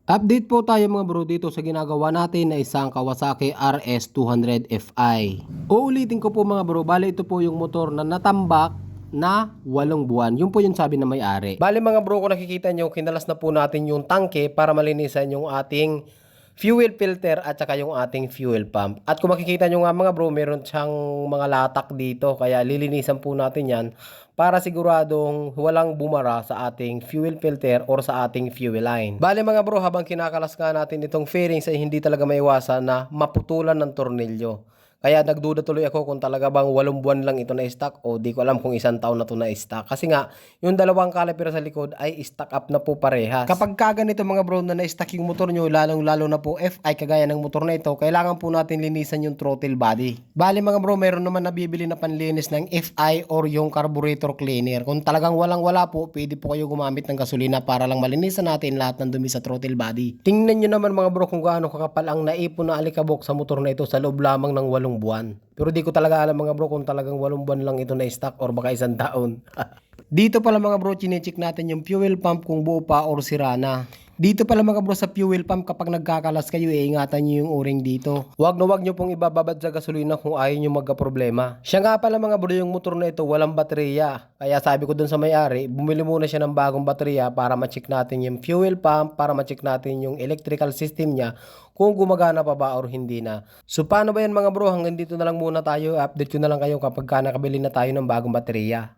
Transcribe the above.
Update po tayo mga bro dito sa ginagawa natin na isang Kawasaki RS200 Fi. Uulitin ko po mga bro, bali ito po yung motor na natambak na 8 buwan. Yun po yung sabi na may-ari. Bali mga bro, kung nakikita nyo, kinalas na po natin yung tangke para malinisan yung ating fuel filter at saka yung ating fuel pump. At kung makikita nyo nga mga bro, meron siyang mga latak dito. Kaya lilinisan po natin yan para siguradong walang bumara sa ating fuel filter or sa ating fuel line. Bale mga bro, habang kinakalas nga natin itong fairings ay hindi talaga maiwasan na maputulan ng tornilyo. Kaya nagduda tuloy ako kung talaga bang 8 buwan lang ito na stock o di ko alam kung 1 taon na ito na stock. Kasi nga, yung dalawang caliper sa likod ay stock up na po parehas. Kapag kaganito mga bro na na-stock yung motor nyo, lalong-lalo na po FI kagaya ng motor na ito, kailangan po natin linisan yung throttle body. Bali mga bro, meron naman nabibili na panlinis ng FI or yung carburetor cleaner. Kung talagang walang-wala po, pwede po kayo gumamit ng gasolina para lang malinisan natin lahat ng dumi sa throttle body. Tingnan nyo naman mga bro kung gaano kakapal ang naipon na alikabok sa motor na ito sa loob lamang ng 8 buwan. Pero di ko talaga alam mga bro kung talagang 8 buwan lang ito na stock or baka 1 taon. Dito pala mga bro, chinecheck natin yung fuel pump kung buo pa or sira na. Dito pala mga bro sa fuel pump, kapag nagkakalas kayo, ingatan nyo yung o-ring dito. Huwag nyo pong ibababad sa gasolina kung ayaw nyo magka-problema. Siya nga pala mga bro, yung motor na ito walang baterya. Kaya sabi ko dun sa may-ari, bumili muna siya ng bagong baterya para ma-check natin yung fuel pump, para ma-check natin yung electrical system niya kung gumagana pa ba or hindi na. So paano ba yan mga bro? Hanggang dito na lang muna tayo. Update ko na lang kayo kapag nakabili na tayo ng bagong baterya.